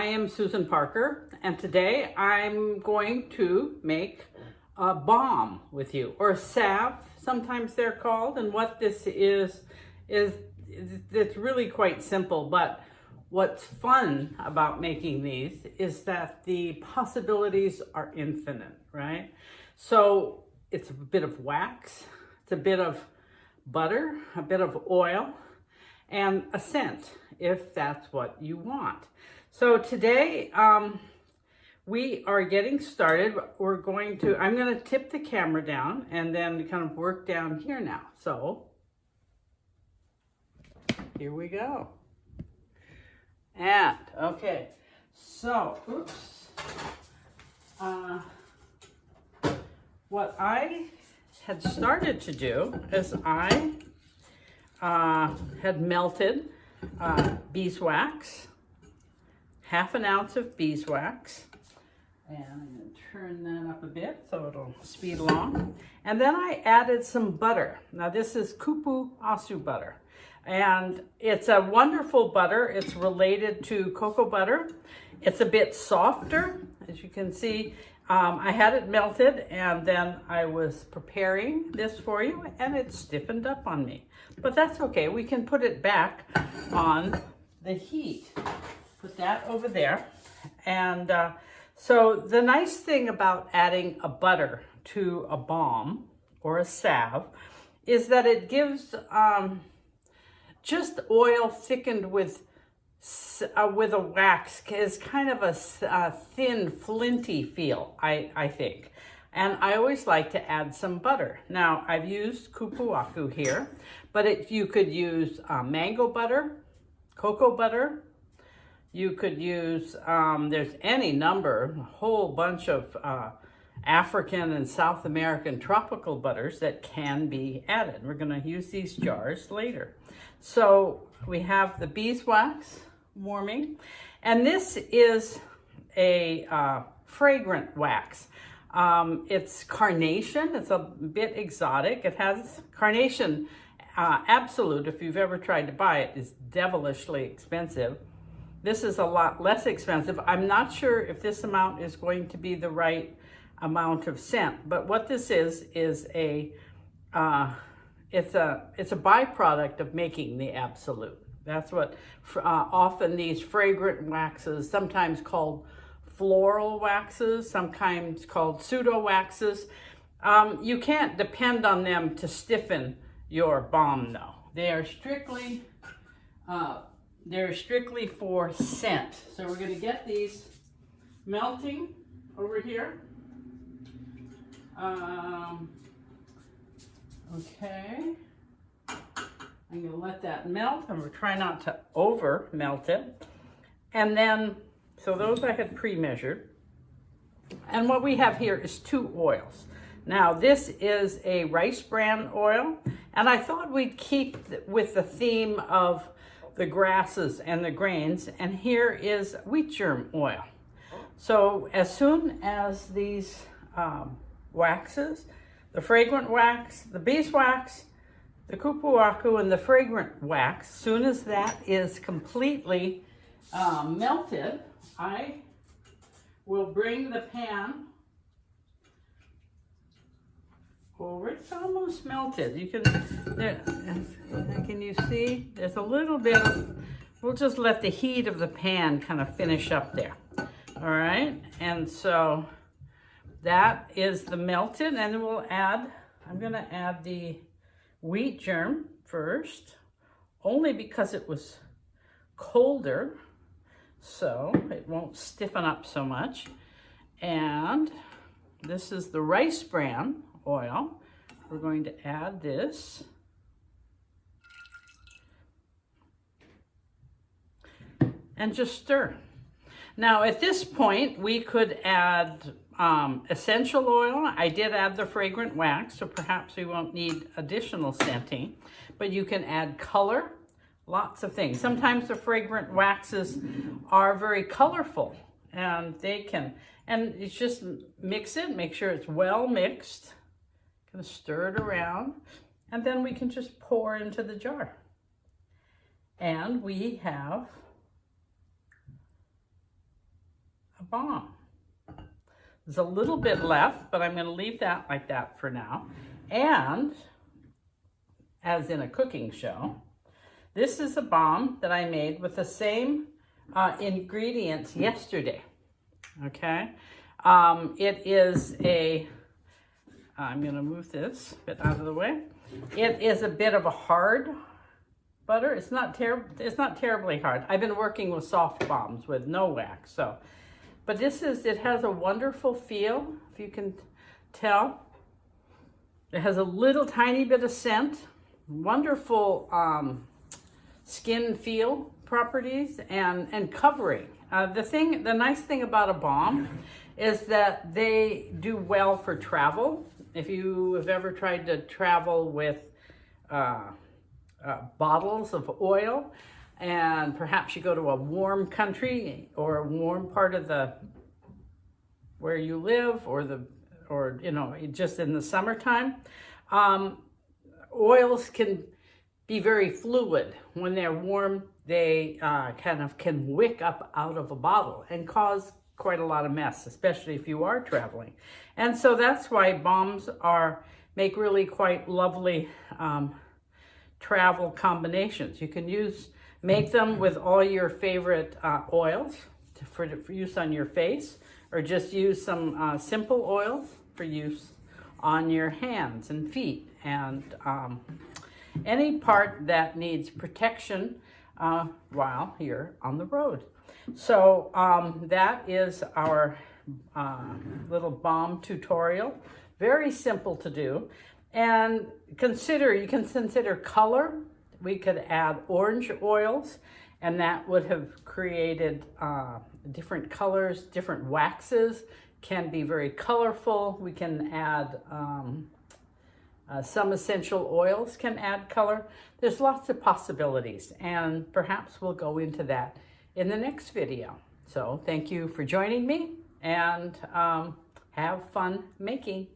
am Susan Parker, and today I'm going to make a balm with you, or salve, sometimes they're called. And what this is it's really quite simple, but what's fun about making these is that the possibilities are infinite, right? So it's a bit of wax, it's a bit of butter, a bit of oil, and a scent, if that's what you want. So today, we are getting started. I'm going to tip the camera down and then kind of work down here now. So here we go. And, okay, so, what I had started to do is I had melted beeswax, half an ounce of beeswax, and I'm going to turn that up a bit so it'll speed along. And then I added some butter. Now this is Cupuacu butter, and it's a wonderful butter. It's related to cocoa butter. It's a bit softer, as you can see. I had it melted, and then I was preparing this for you, and it stiffened up on me. But that's okay. We can put it back on the heat. Put that over there. And so the nice thing about adding a butter to a balm or a salve is that it gives just oil thickened with a wax, is kind of a thin, flinty feel, I think. And I always like to add some butter. Now, I've used Cupuacu here, but you could use mango butter, cocoa butter. You could use, there's any number, a whole bunch of African and South American tropical butters that can be added. We're going to use these jars later. So we have the beeswax warming, and this is a fragrant wax. It's carnation. It's a bit exotic. It has carnation absolute. If you've ever tried to buy it, is devilishly expensive. This is a lot less expensive. I'm not sure if this amount is going to be the right amount of scent, but what this is a it's a byproduct of making the absolute. That's what often these fragrant waxes, sometimes called floral waxes, sometimes called pseudo waxes. You can't depend on them to stiffen your balm, though. They are strictly for scent. So we're going to get these melting over here. Okay. I'm going to let that melt, and we're trying not to over melt it. And then, so those I had pre-measured. And what we have here is 2 oils. Now, this is a rice bran oil, and I thought we'd keep with the theme of the grasses and the grains, and here is wheat germ oil. So as soon as these waxes, the fragrant wax, the beeswax, the Cupuacu, and the fragrant wax, soon as that is completely melted, I will bring the pan over. It's almost melted. You can you see? There's a little bit of, we'll just let the heat of the pan kind of finish up there. All right, and so that is the melted, and then we'll add, I'm gonna add the wheat germ first, only because it was colder, so it won't stiffen up so much. And this is the rice bran oil. We're going to add this. And just stir. Now at this point we could add essential oil. I did add the fragrant wax, so perhaps we won't need additional scenting, but you can add color, lots of things. Sometimes the fragrant waxes are very colorful, and they can, and it's just mix it, make sure it's well mixed, kind of stir it around, and then we can just pour into the jar. And we have balm. There's a little bit left, but I'm going to leave that like that for now. And as in a cooking show, this is a balm that I made with the same ingredients yesterday. Okay, it is I'm going to move this bit out of the way. It is a bit of a hard butter. It's not terribly hard. I've been working with soft balms with no wax, but it has a wonderful feel, if you can tell. It has a little tiny bit of scent, wonderful skin feel properties, and covering. The nice thing about a balm is that they do well for travel. If you have ever tried to travel with bottles of oil, and perhaps you go to a warm country or a warm part of where you live, or you know, just in the summertime, oils can be very fluid. When they're warm, they kind of can wick up out of a bottle and cause quite a lot of mess, especially if you are traveling. And so that's why balms make really quite lovely travel combinations. You can make them with all your favorite oils for use on your face, or just use some simple oils for use on your hands and feet, and any part that needs protection while you're on the road. So that is our little balm tutorial. Very simple to do. And you can consider color. We could add orange oils, and that would have created different colors. Different waxes can be very colorful. We can add some essential oils can add color. There's lots of possibilities, and perhaps we'll go into that in the next video. So thank you for joining me, and have fun making.